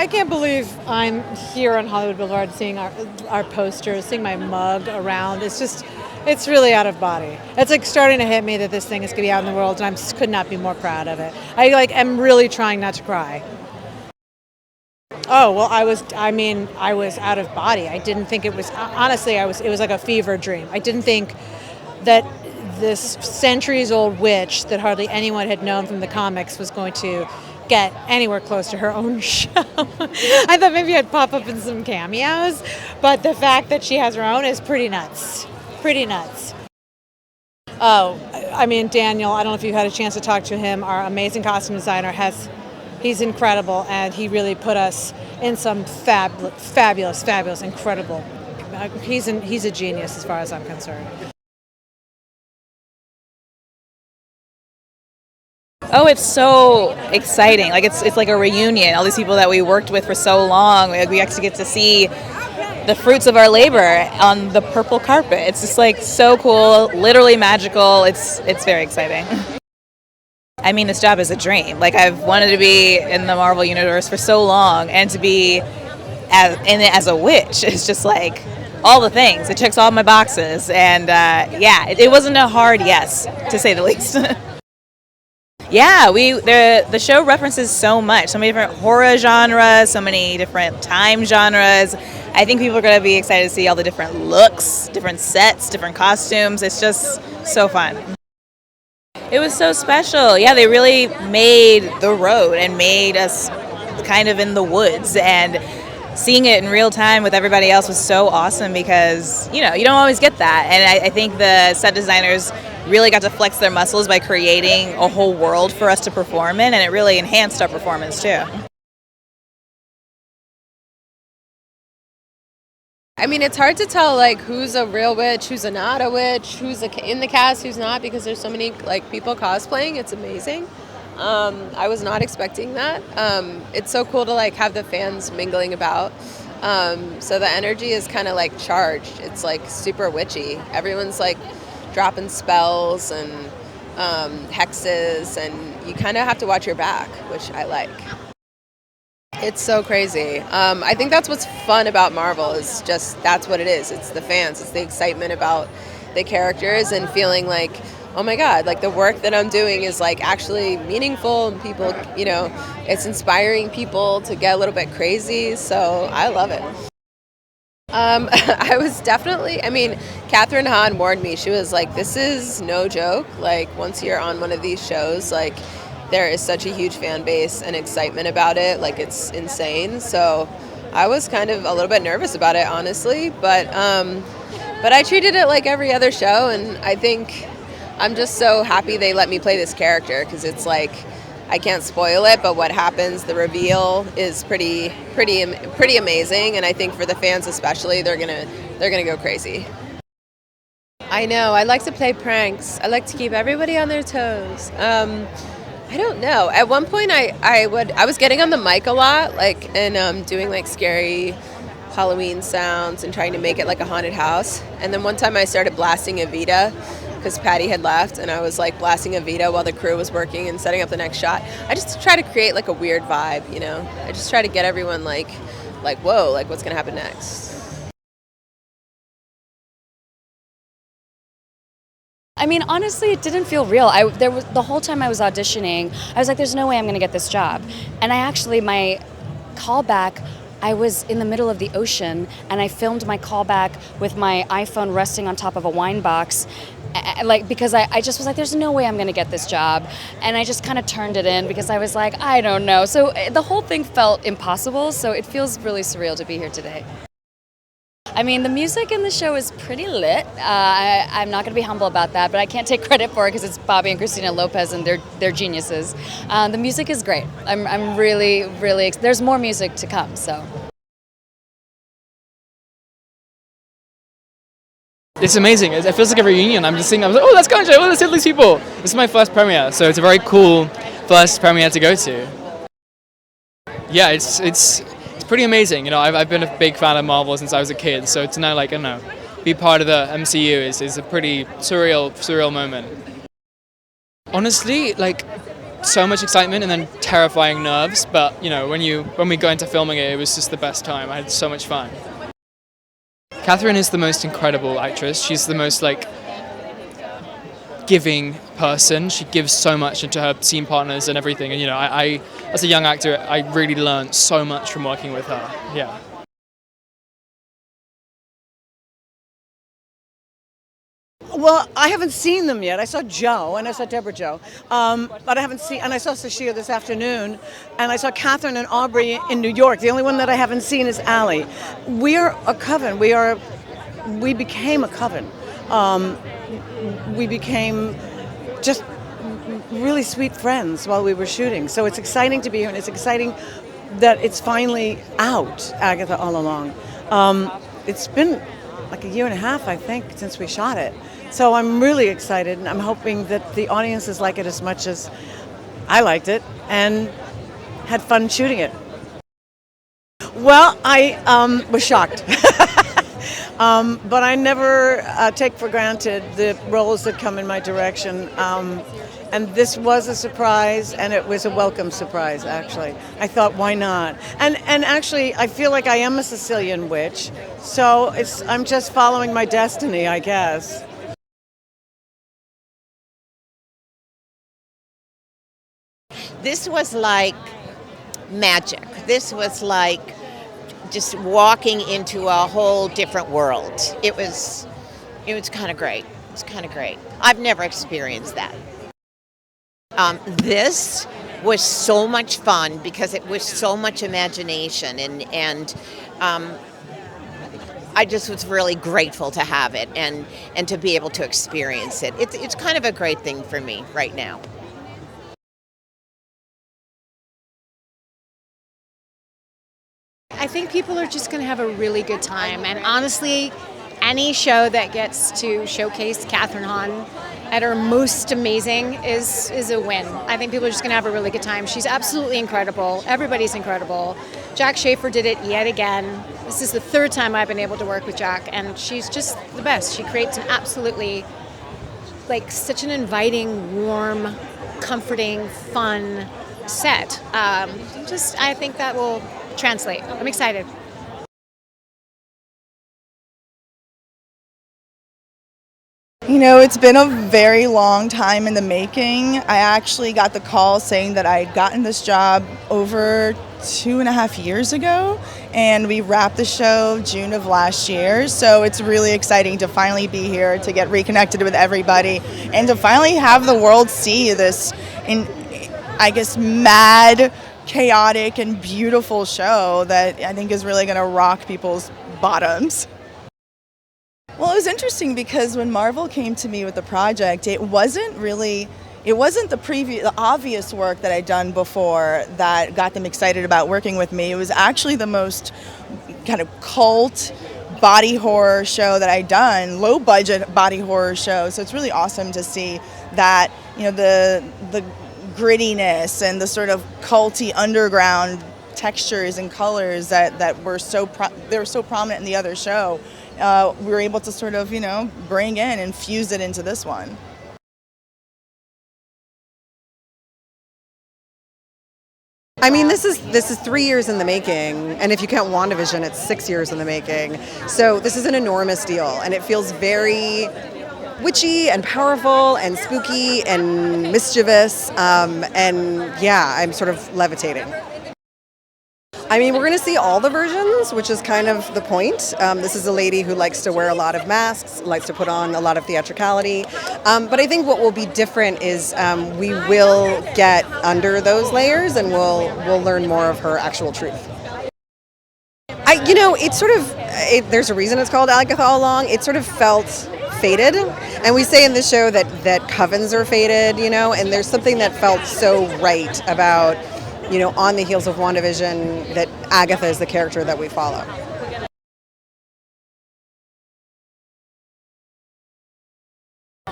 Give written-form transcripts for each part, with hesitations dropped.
I can't believe I'm here on Hollywood Boulevard seeing our posters, seeing my mug around. It's really out of body. It's like starting to hit me that this thing is going to be out in the world, and could not be more proud of it. I am really trying not to cry. Oh, well, I was out of body. I didn't think it was, honestly, it was like a fever dream. I didn't think that this centuries-old witch that hardly anyone had known from the comics was going to get anywhere close to her own show. I thought maybe I'd pop up in some cameos, but the fact that she has her own is pretty nuts. Pretty nuts. Oh, Daniel, I don't know if you've had a chance to talk to him. Our amazing costume designer he's incredible, and he really put us in some fabulous, incredible. He's a genius as far as I'm concerned. Oh, it's so exciting. Like it's like a reunion. All these people that we worked with for so long, we actually get to see the fruits of our labor on the purple carpet. It's just like so cool, literally magical. It's very exciting. I mean, this job is a dream. Like, I've wanted to be in the Marvel Universe for so long, and to be in it as a witch is just like all the things. It checks all my boxes, and it wasn't a hard yes, to say the least. Yeah, the show references so much, so many different horror genres, so many different time genres. I think people are going to be excited to see all the different looks, different sets, different costumes. It's just so fun. It was so special. Yeah, they really made the road and made us kind of in the woods, and seeing it in real time with everybody else was so awesome because, you don't always get that. And I think the set designers really got to flex their muscles by creating a whole world for us to perform in, and it really enhanced our performance too. I mean, it's hard to tell, like, who's a real witch, who's not a witch, who's in the cast, who's not, because there's so many, like, people cosplaying. It's amazing. I was not expecting that. It's so cool to, like, have the fans mingling about. So the energy is kind of, like, charged. It's, like, super witchy. Everyone's, like, dropping spells and hexes, and you kind of have to watch your back, which I like. It's so crazy. I think that's what's fun about Marvel, is just that's what it is. It's the fans. It's the excitement about the characters and feeling like, oh my God, like the work that I'm doing is like actually meaningful, and people, it's inspiring people to get a little bit crazy. So I love it. I was definitely, Kathryn Hahn warned me. She was like, this is no joke. Like, once you're on one of these shows, like, there is such a huge fan base and excitement about it. Like, it's insane. So I was kind of a little bit nervous about it, honestly. But I treated it like every other show, and I think I'm just so happy they let me play this character, because it's like, I can't spoil it, but what happens, the reveal is pretty amazing, and I think for the fans especially, they're gonna go crazy. I know, I like to play pranks. I like to keep everybody on their toes. I don't know. At one point, I was getting on the mic a lot, like, and doing like scary Halloween sounds and trying to make it like a haunted house. And then one time I started blasting Evita, because Patti had left, and I was like blasting Evita while the crew was working and setting up the next shot. I just try to create like a weird vibe, I just try to get everyone like whoa, like what's gonna happen next. Honestly, it didn't feel real. The whole time I was auditioning, I was like, there's no way I'm gonna get this job. And my callback, I was in the middle of the ocean, and I filmed my callback with my iPhone resting on top of a wine box, because I just was like, there's no way I'm going to get this job. And I just kind of turned it in because I was like, I don't know. So the whole thing felt impossible, so it feels really surreal to be here today. The music in the show is pretty lit. I'm not going to be humble about that, but I can't take credit for it because it's Bobby and Christina Lopez, and they're geniuses. The music is great. I'm really, really, there's more music to come, so. It's amazing. It feels like a reunion. I'm just sitting, I was like, oh, let's go and show, let's see these people. This is my first premiere, so it's a very cool first premiere to go to. Yeah, it's pretty amazing. I've been a big fan of Marvel since I was a kid, so to now, be part of the MCU is a pretty surreal moment. Honestly, so much excitement and then terrifying nerves. But when we got into filming it, it was just the best time. I had so much fun. Kathryn is the most incredible actress. She's the most giving person. She gives so much into her scene partners and everything. And I as a young actor, I really learned so much from working with her. Yeah. Well, I haven't seen them yet. I saw Joe and I saw Debra Joe, but I haven't seen. And I saw Sasheer this afternoon, and I saw Kathryn and Aubrey in New York. The only one that I haven't seen is Allie. We are a coven. We became a coven. We became just really sweet friends while we were shooting. So it's exciting to be here, and it's exciting that it's finally out. Agatha All Along. It's been like a year and a half, I think, since we shot it. So I'm really excited, and I'm hoping that the audiences like it as much as I liked it and had fun shooting it. Well, I was shocked. But I never take for granted the roles that come in my direction. And this was a surprise, and it was a welcome surprise, actually. I thought, why not? And actually, I feel like I am a Sicilian witch, so I'm just following my destiny, I guess. This was like magic. This was like just walking into a whole different world. It was kind of great. It's kind of great. I've never experienced that. This was so much fun because it was so much imagination, and I just was really grateful to have it and to be able to experience it. It's kind of a great thing for me right now. I think people are just going to have a really good time, and honestly, any show that gets to showcase Kathryn Hahn at her most amazing is a win. I think people are just going to have a really good time. She's absolutely incredible. Everybody's incredible. Jack Schaefer did it yet again. This is the third time I've been able to work with Jack, and she's just the best. She creates an absolutely, such an inviting, warm, comforting, fun set. I think that will translate. I'm excited. It's been a very long time in the making. I actually got the call saying that I had gotten this job over 2.5 years ago, and we wrapped the show June of last year. So it's really exciting to finally be here, to get reconnected with everybody, and to finally have the world see this, mad, chaotic, and beautiful show that I think is really going to rock people's bottoms. Well, it was interesting because when Marvel came to me with the project, it wasn't the obvious work that I'd done before that got them excited about working with me. It was actually the most kind of cult body horror show that I'd done, low budget body horror show. So it's really awesome to see that, the grittiness and the sort of culty underground textures and colors that were they were so prominent in the other show. We were able to sort of, bring in and fuse it into this one. I mean, this is 3 years in the making, and if you count WandaVision, it's 6 years in the making. So this is an enormous deal, and it feels very witchy and powerful and spooky and mischievous, and yeah, I'm sort of levitating. I mean, we're going to see all the versions, which is kind of the point. This is a lady who likes to wear a lot of masks, likes to put on a lot of theatricality. But I think what will be different is we will get under those layers, and we'll learn more of her actual truth. It's sort of, there's a reason it's called Agatha All Along. It sort of felt fated. And we say in the show that covens are fated, and there's something that felt so right about, on the heels of WandaVision, that Agatha is the character that we follow.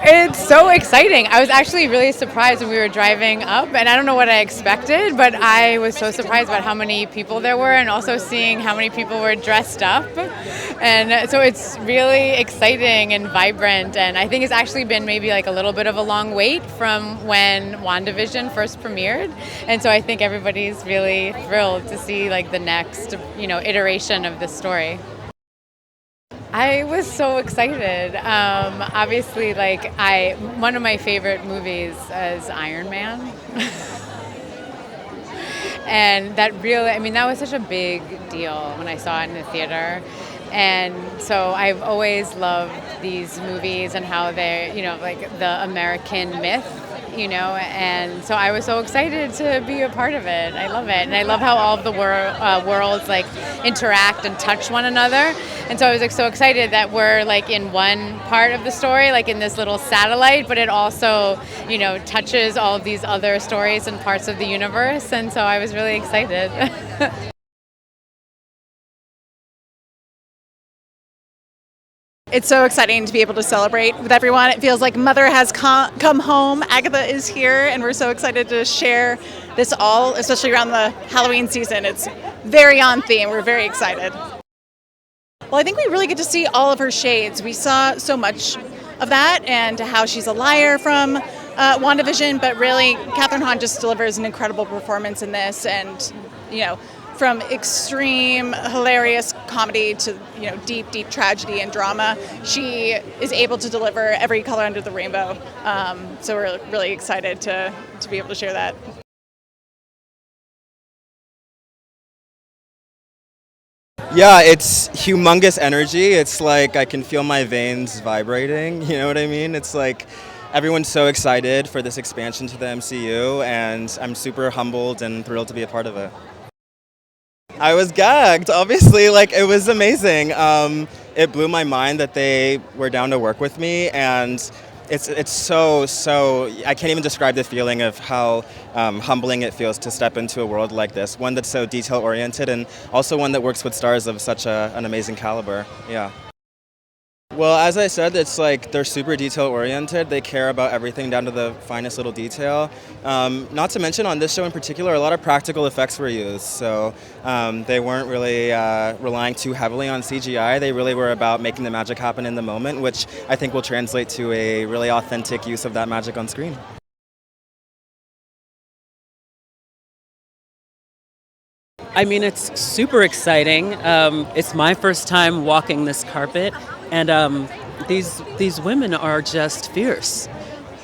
It's so exciting. I was actually really surprised when we were driving up, and I don't know what I expected, but I was so surprised about how many people there were, and also seeing how many people were dressed up. And so it's really exciting and vibrant, and I think it's actually been maybe like a little bit of a long wait from when WandaVision first premiered, and so I think everybody's really thrilled to see like the next, iteration of this story. I was so excited. Obviously, one of my favorite movies is Iron Man. And that was such a big deal when I saw it in the theater. And so I've always loved these movies and how they're, like the American myth, and so I was so excited to be a part of it. I love it. And I love how all of the worlds like interact and touch one another. And so I was like so excited that we're like in one part of the story, like in this little satellite, but it also, touches all of these other stories and parts of the universe. And so I was really excited. It's so exciting to be able to celebrate with everyone. It feels like Mother has come home. Agatha is here, and we're so excited to share this all, especially around the Halloween season. It's very on theme. We're very excited. Well, I think we really get to see all of her shades. We saw so much of that and how she's a liar from WandaVision, but really Kathryn Hahn just delivers an incredible performance in this, and, from extreme hilarious comedy to deep tragedy and drama, she is able to deliver every color under the rainbow. So we're really excited to be able to share that. Yeah, it's humongous energy. It's like I can feel my veins vibrating, you know what I mean? It's like everyone's so excited for this expansion to the MCU, and I'm super humbled and thrilled to be a part of it. I was gagged, obviously, it was amazing. It blew my mind that they were down to work with me, and it's so, I can't even describe the feeling of how humbling it feels to step into a world like this, one that's so detail-oriented and also one that works with stars of such an amazing caliber, yeah. Well, as I said, it's like they're super detail-oriented. They care about everything down to the finest little detail. Not to mention on this show in particular, a lot of practical effects were used. So they weren't really relying too heavily on CGI. They really were about making the magic happen in the moment, which I think will translate to a really authentic use of that magic on screen. I mean, it's super exciting. It's my first time walking this carpet, and these women are just fierce.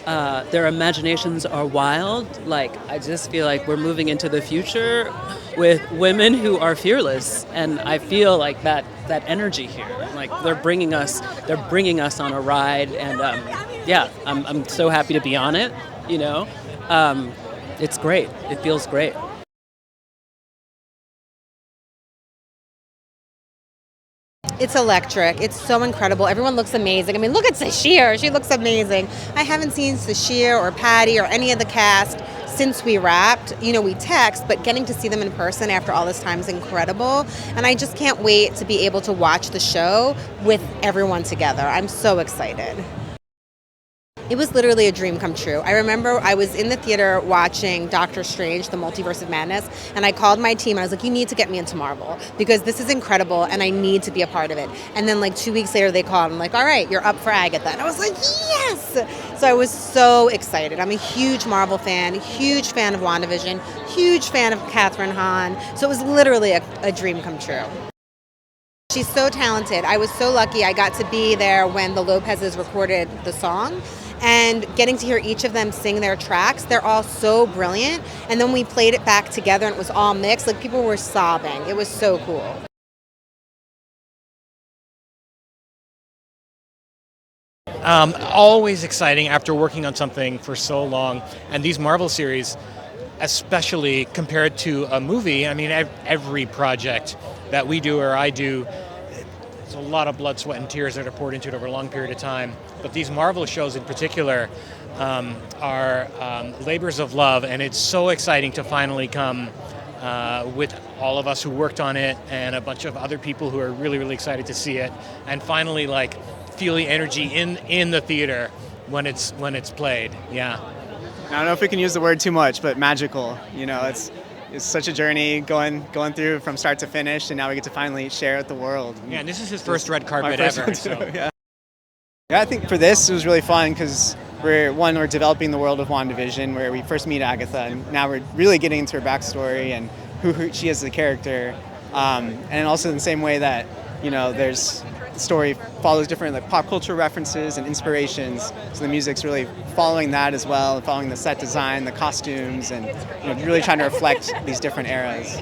Their imaginations are wild. I just feel like we're moving into the future with women who are fearless, and I feel like that energy here. They're bringing us on a ride, and I'm so happy to be on it. It's great. It feels great. It's electric. It's so incredible. Everyone looks amazing. I mean, look at Sasheer. She looks amazing. I haven't seen Sasheer or Patti or any of the cast since we wrapped. We text, but getting to see them in person after all this time is incredible. And I just can't wait to be able to watch the show with everyone together. I'm so excited. It was literally a dream come true. I remember I was in the theater watching Doctor Strange, The Multiverse of Madness, and I called my team. I was like, you need to get me into Marvel because this is incredible and I need to be a part of it. And then 2 weeks later they called. I'm like, all right, you're up for Agatha. And I was like, yes! So I was so excited. I'm a huge Marvel fan, huge fan of WandaVision, huge fan of Kathryn Hahn. So it was literally a dream come true. She's so talented. I was so lucky I got to be there when the Lopez's recorded the song. And getting to hear each of them sing their tracks, they're all so brilliant. And then we played it back together and it was all mixed. People were sobbing. It was so cool. Always exciting after working on something for so long. And these Marvel series, especially compared to a movie, I mean, every project that we do or I do, there's a lot of blood, sweat, and tears that are poured into it over a long period of time. But these Marvel shows in particular are labors of love, and it's so exciting to finally come with all of us who worked on it and a bunch of other people who are really, really excited to see it, and finally feel the energy in the theater when it's played. Yeah. I don't know if we can use the word too much, but magical. You know, it's such a journey going through from start to finish, and now we get to finally share with the world. Yeah, and this is his first red My carpet first ever. one, So. too, yeah. Yeah, I think for this it was really fun because we're developing the world of WandaVision, where we first meet Agatha, and now we're really getting into her backstory and who she is as a character, and also in the same way that there's the story follows different like pop culture references and inspirations. So the music's really following that as well, following the set design, the costumes, and really trying to reflect these different eras.